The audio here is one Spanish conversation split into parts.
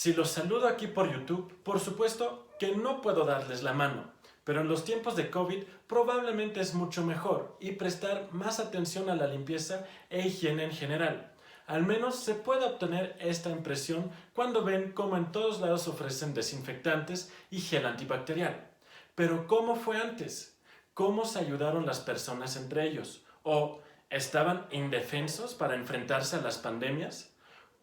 Si los saludo aquí por YouTube, por supuesto que no puedo darles la mano, pero en los tiempos de COVID probablemente es mucho mejor y prestar más atención a la limpieza e higiene en general. Al menos se puede obtener esta impresión cuando ven cómo en todos lados ofrecen desinfectantes y gel antibacterial. Pero ¿cómo fue antes? ¿Cómo se ayudaron las personas entre ellos? ¿O estaban indefensos para enfrentarse a las pandemias?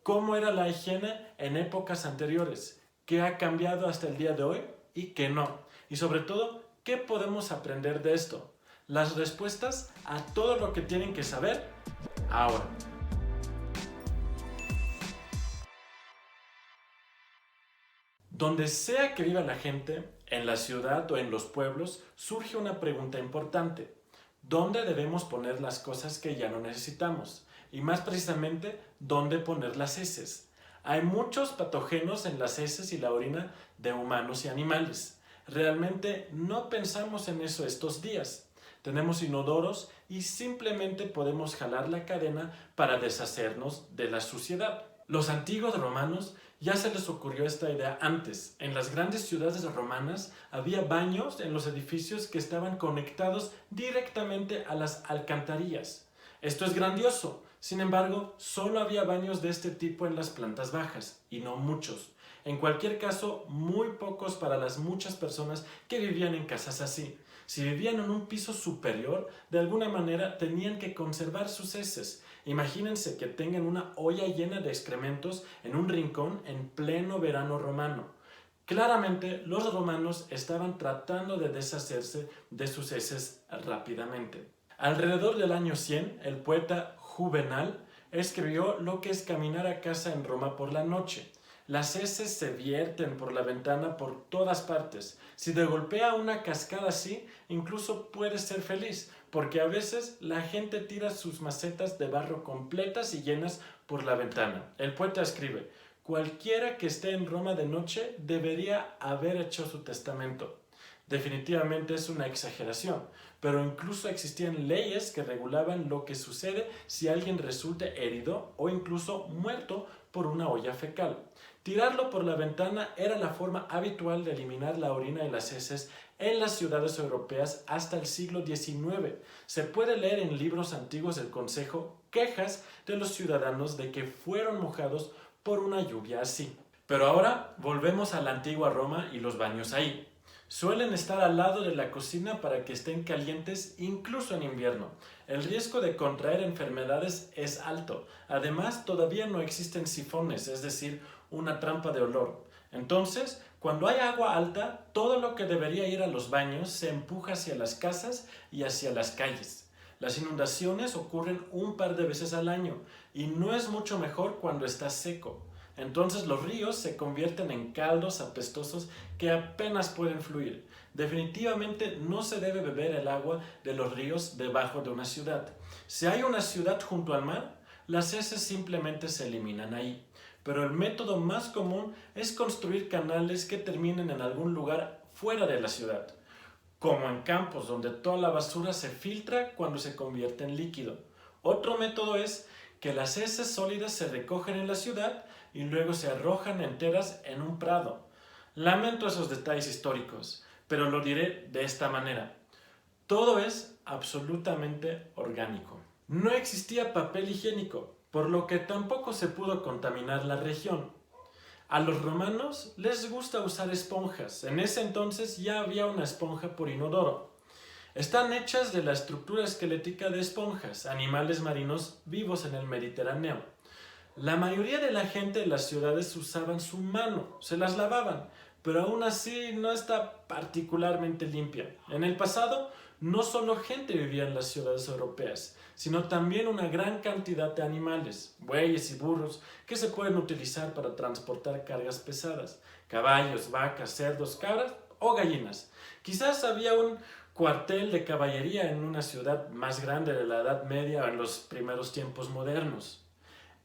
¿Cómo era la higiene en épocas anteriores? ¿Qué ha cambiado hasta el día de hoy y qué no? Y sobre todo, ¿qué podemos aprender de esto? Las respuestas a todo lo que tienen que saber ahora. Donde sea que viva la gente, en la ciudad o en los pueblos, surge una pregunta importante. ¿Dónde debemos poner las cosas que ya no necesitamos? Y más precisamente, ¿dónde poner las heces? Hay muchos patógenos en las heces y la orina de humanos y animales. Realmente no pensamos en eso estos días. Tenemos inodoros y simplemente podemos jalar la cadena para deshacernos de la suciedad. Los antiguos romanos ya se les ocurrió esta idea antes. En las grandes ciudades romanas había baños en los edificios que estaban conectados directamente a las alcantarillas. Esto es grandioso. Sin embargo, solo había baños de este tipo en las plantas bajas, y no muchos. En cualquier caso, muy pocos para las muchas personas que vivían en casas así. Si vivían en un piso superior, de alguna manera tenían que conservar sus heces. Imagínense que tengan una olla llena de excrementos en un rincón en pleno verano romano. Claramente, los romanos estaban tratando de deshacerse de sus heces rápidamente. Alrededor del año 100, el poeta Juvenal escribió lo que es caminar a casa en Roma por la noche. Las heces se vierten por la ventana por todas partes. Si te golpea una cascada así, incluso puedes ser feliz, porque a veces la gente tira sus macetas de barro completas y llenas por la ventana. El poeta escribe: cualquiera que esté en Roma de noche debería haber hecho su testamento. Definitivamente es una exageración, pero incluso existían leyes que regulaban lo que sucede si alguien resulta herido o incluso muerto por una olla fecal. Tirarlo por la ventana era la forma habitual de eliminar la orina y las heces en las ciudades europeas hasta el siglo XIX. Se puede leer en libros antiguos del Consejo quejas de los ciudadanos de que fueron mojados por una lluvia así. Pero ahora volvemos a la antigua Roma y los baños ahí. Suelen estar al lado de la cocina para que estén calientes incluso en invierno. El riesgo de contraer enfermedades es alto. Además, todavía no existen sifones, es decir, una trampa de olor. Entonces, cuando hay agua alta, todo lo que debería ir a los baños se empuja hacia las casas y hacia las calles. Las inundaciones ocurren un par de veces al año y no es mucho mejor cuando está seco. Entonces los ríos se convierten en caldos apestosos que apenas pueden fluir. Definitivamente no se debe beber el agua de los ríos debajo de una ciudad. Si hay una ciudad junto al mar, las heces simplemente se eliminan ahí. Pero el método más común es construir canales que terminen en algún lugar fuera de la ciudad, como en campos donde toda la basura se filtra cuando se convierte en líquido. Otro método es que las heces sólidas se recogen en la ciudad y luego se arrojan enteras en un prado. Lamento esos detalles históricos, pero lo diré de esta manera. Todo es absolutamente orgánico. No existía papel higiénico, por lo que tampoco se pudo contaminar la región. A los romanos les gusta usar esponjas. En ese entonces ya había una esponja por inodoro. Están hechas de la estructura esquelética de esponjas, animales marinos vivos en el Mediterráneo. La mayoría de la gente en las ciudades usaban su mano, se las lavaban, pero aún así no está particularmente limpia. En el pasado, no solo gente vivía en las ciudades europeas, sino también una gran cantidad de animales, bueyes y burros, que se pueden utilizar para transportar cargas pesadas, caballos, vacas, cerdos, cabras o gallinas. Quizás había un cuartel de caballería en una ciudad más grande de la Edad Media o en los primeros tiempos modernos.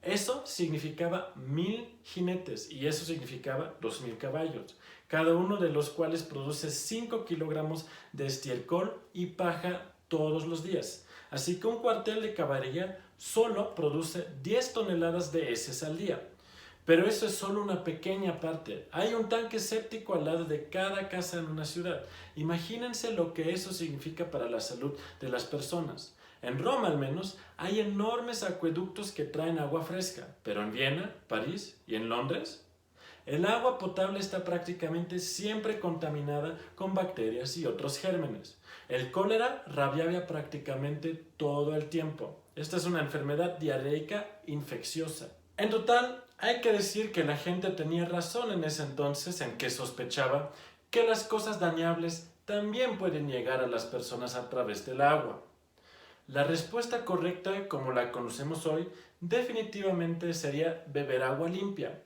Eso significaba 1000 jinetes y eso significaba 2000 caballos, cada uno de los cuales produce 5 kilogramos de estiércol y paja todos los días. Así que un cuartel de caballería solo produce 10 toneladas de heces al día. Pero eso es solo una pequeña parte. Hay un tanque séptico al lado de cada casa en una ciudad. Imagínense lo que eso significa para la salud de las personas. En Roma al menos hay enormes acueductos que traen agua fresca, pero en Viena, París y en Londres el agua potable está prácticamente siempre contaminada con bacterias y otros gérmenes. El cólera rabiaba prácticamente todo el tiempo. Esta es una enfermedad diarreica infecciosa. En total, hay que decir que la gente tenía razón en ese entonces en que sospechaba que las cosas dañables también pueden llegar a las personas a través del agua. La respuesta correcta, como la conocemos hoy, definitivamente sería beber agua limpia.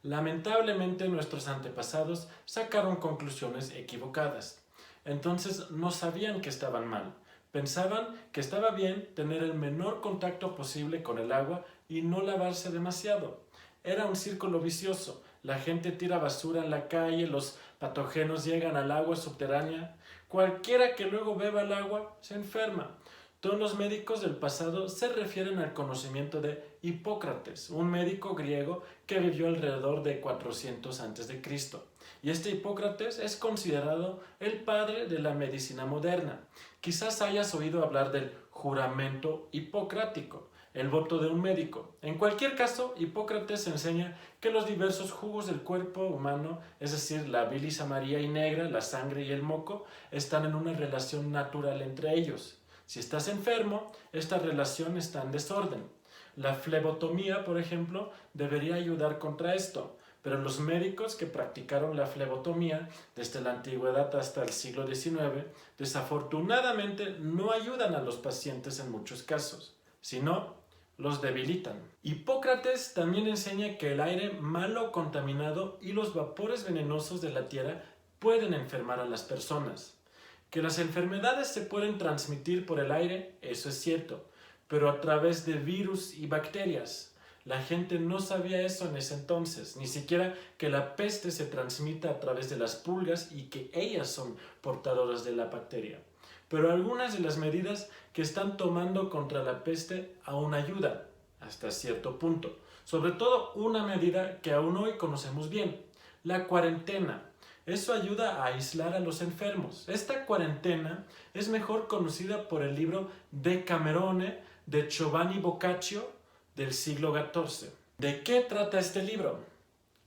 Lamentablemente nuestros antepasados sacaron conclusiones equivocadas. Entonces no sabían que estaban mal. Pensaban que estaba bien tener el menor contacto posible con el agua y no lavarse demasiado. Era un círculo vicioso. La gente tira basura en la calle, los patógenos llegan al agua subterránea. Cualquiera que luego beba el agua se enferma. Todos los médicos del pasado se refieren al conocimiento de Hipócrates, un médico griego que vivió alrededor de 400 a.C. Y este Hipócrates es considerado el padre de la medicina moderna. Quizás hayas oído hablar del juramento hipocrático, el voto de un médico. En cualquier caso, Hipócrates enseña que los diversos jugos del cuerpo humano, es decir, la bilis amarilla y negra, la sangre y el moco, están en una relación natural entre ellos. Si estás enfermo, esta relación está en desorden. La flebotomía, por ejemplo, debería ayudar contra esto, pero los médicos que practicaron la flebotomía desde la antigüedad hasta el siglo XIX desafortunadamente no ayudan a los pacientes en muchos casos, sino los debilitan. Hipócrates también enseña que el aire malo contaminado y los vapores venenosos de la tierra pueden enfermar a las personas. Que las enfermedades se pueden transmitir por el aire, eso es cierto, pero a través de virus y bacterias. La gente no sabía eso en ese entonces, ni siquiera que la peste se transmite a través de las pulgas y que ellas son portadoras de la bacteria. Pero algunas de las medidas que están tomando contra la peste aún ayudan, hasta cierto punto. Sobre todo una medida que aún hoy conocemos bien, la cuarentena. Eso ayuda a aislar a los enfermos. Esta cuarentena es mejor conocida por el libro Decamerone de Giovanni Boccaccio del siglo XIV. ¿De qué trata este libro?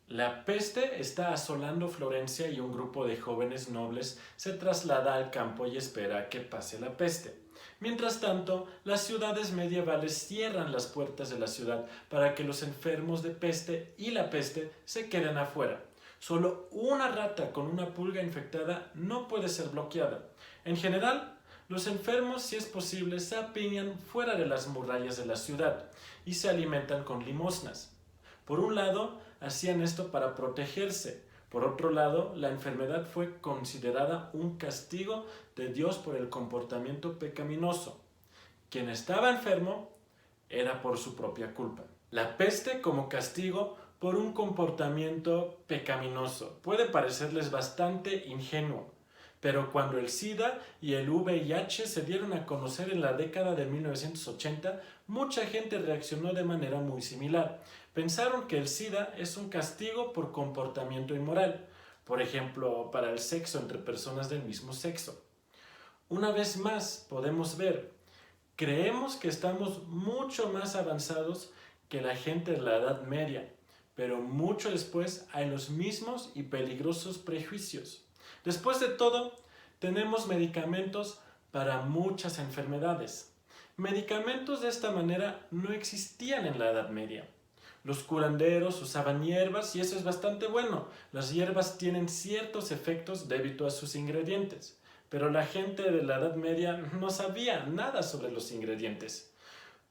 La peste está asolando Florencia y un grupo de jóvenes nobles se traslada al campo y espera a que pase la peste. Mientras tanto, las ciudades medievales cierran las puertas de la ciudad para que los enfermos de peste y la peste se queden afuera. Solo una rata con una pulga infectada no puede ser bloqueada. En general, los enfermos, si es posible, se apiñan fuera de las murallas de la ciudad y se alimentan con limosnas. Por un lado, hacían esto para protegerse. Por otro lado, la enfermedad fue considerada un castigo de Dios por el comportamiento pecaminoso. Quien estaba enfermo era por su propia culpa. La peste como castigo por un comportamiento pecaminoso. Puede parecerles bastante ingenuo, pero cuando el SIDA y el VIH se dieron a conocer en la década de 1980, mucha gente reaccionó de manera muy similar. Pensaron que el SIDA es un castigo por comportamiento inmoral, por ejemplo, para el sexo entre personas del mismo sexo. Una vez más podemos ver, creemos que estamos mucho más avanzados que la gente de la Edad Media, pero mucho después hay los mismos y peligrosos prejuicios. Después de todo, tenemos medicamentos para muchas enfermedades. Medicamentos de esta manera no existían en la Edad Media. Los curanderos usaban hierbas y eso es bastante bueno. Las hierbas tienen ciertos efectos debido a sus ingredientes, pero la gente de la Edad Media no sabía nada sobre los ingredientes.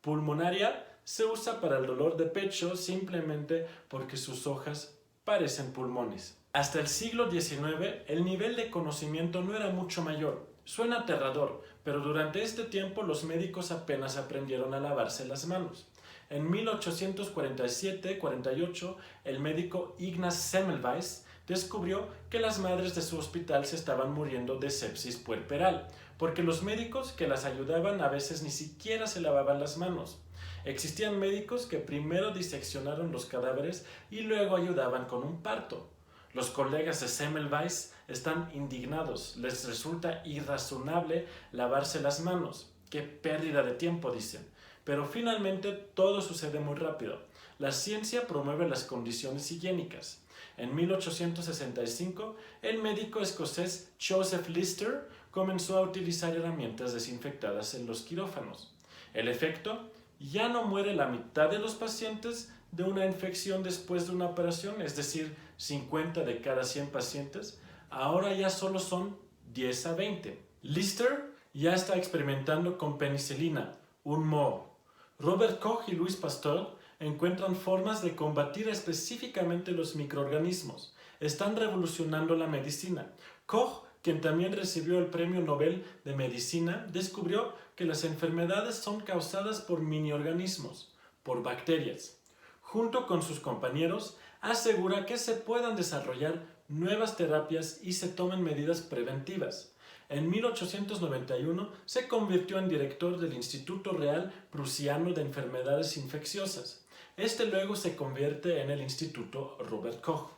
Pulmonaria se usa para el dolor de pecho simplemente porque sus hojas parecen pulmones. Hasta el siglo XIX, el nivel de conocimiento no era mucho mayor. Suena aterrador, pero durante este tiempo los médicos apenas aprendieron a lavarse las manos. En 1847-48, el médico Ignaz Semmelweis descubrió que las madres de su hospital se estaban muriendo de sepsis puerperal, porque los médicos que las ayudaban a veces ni siquiera se lavaban las manos. Existían médicos que primero diseccionaron los cadáveres y luego ayudaban con un parto. Los colegas de Semmelweis están indignados, les resulta irrazonable lavarse las manos. ¡Qué pérdida de tiempo!, dicen. Pero finalmente todo sucede muy rápido. La ciencia promueve las condiciones higiénicas. En 1865, el médico escocés Joseph Lister comenzó a utilizar herramientas desinfectadas en los quirófanos. El efecto: ya no muere la mitad de los pacientes de una infección después de una operación, es decir, 50 de cada 100 pacientes, ahora ya solo son 10 a 20. Lister ya está experimentando con penicilina, un moho. Robert Koch y Louis Pasteur encuentran formas de combatir específicamente los microorganismos. Están revolucionando la medicina. Koch, quien también recibió el Premio Nobel de Medicina, descubrió que las enfermedades son causadas por miniorganismos, por bacterias. Junto con sus compañeros, asegura que se puedan desarrollar nuevas terapias y se tomen medidas preventivas. En 1891 se convirtió en director del Instituto Real Prusiano de Enfermedades Infecciosas. Este luego se convierte en el Instituto Robert Koch.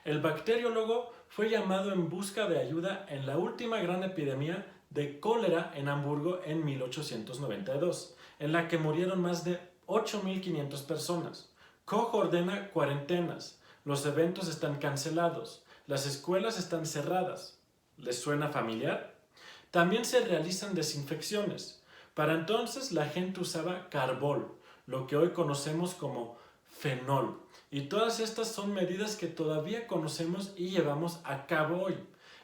El bacteriólogo fue llamado en busca de ayuda en la última gran epidemia de cólera en Hamburgo en 1892, en la que murieron más de 8.500 personas. Koch ordena cuarentenas, los eventos están cancelados, las escuelas están cerradas. ¿Les suena familiar? También se realizan desinfecciones. Para entonces la gente usaba carbol, lo que hoy conocemos como fenol. Y todas estas son medidas que todavía conocemos y llevamos a cabo hoy.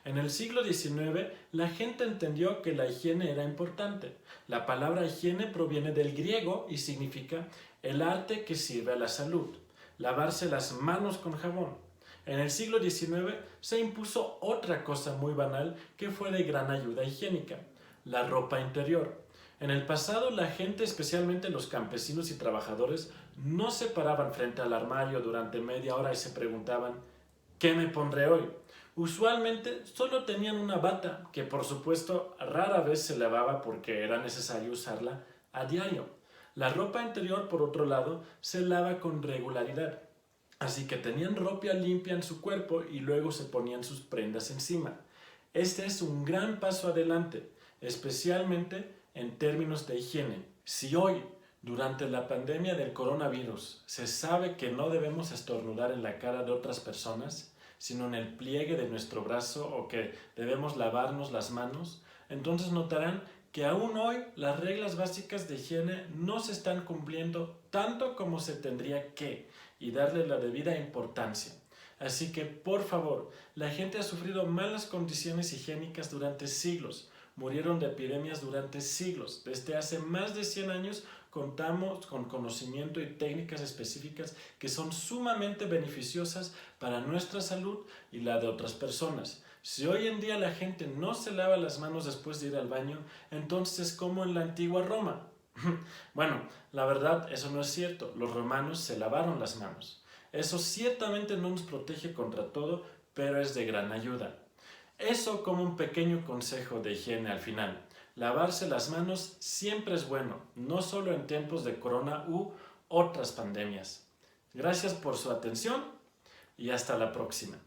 En el siglo XIX, la gente entendió que la higiene era importante. La palabra higiene proviene del griego y significa el arte que sirve a la salud. Lavarse las manos con jabón. En el siglo XIX se impuso otra cosa muy banal que fue de gran ayuda higiénica: la ropa interior. En el pasado, la gente, especialmente los campesinos y trabajadores, no se paraban frente al armario durante media hora y se preguntaban: ¿qué me pondré hoy? Usualmente solo tenían una bata, que por supuesto rara vez se lavaba porque era necesario usarla a diario. La ropa interior, por otro lado, se lava con regularidad. Así que tenían ropa limpia en su cuerpo y luego se ponían sus prendas encima. Este es un gran paso adelante, especialmente en términos de higiene. Si hoy, durante la pandemia del coronavirus, se sabe que no debemos estornudar en la cara de otras personas, sino en el pliegue de nuestro brazo, o que debemos lavarnos las manos, entonces notarán que aún hoy las reglas básicas de higiene no se están cumpliendo tanto como se tendría que, y darle la debida importancia. Así que, por favor, la gente ha sufrido malas condiciones higiénicas durante siglos, murieron de epidemias durante siglos. Desde hace más de 100 años contamos con conocimiento y técnicas específicas que son sumamente beneficiosas para nuestra salud y la de otras personas. Si hoy en día la gente no se lava las manos después de ir al baño, entonces ¿cómo en la antigua Roma? Bueno, la verdad, eso no es cierto. Los romanos se lavaron las manos. Eso ciertamente no nos protege contra todo, pero es de gran ayuda. Eso como un pequeño consejo de higiene al final. Lavarse las manos siempre es bueno, no solo en tiempos de corona u otras pandemias. Gracias por su atención y hasta la próxima.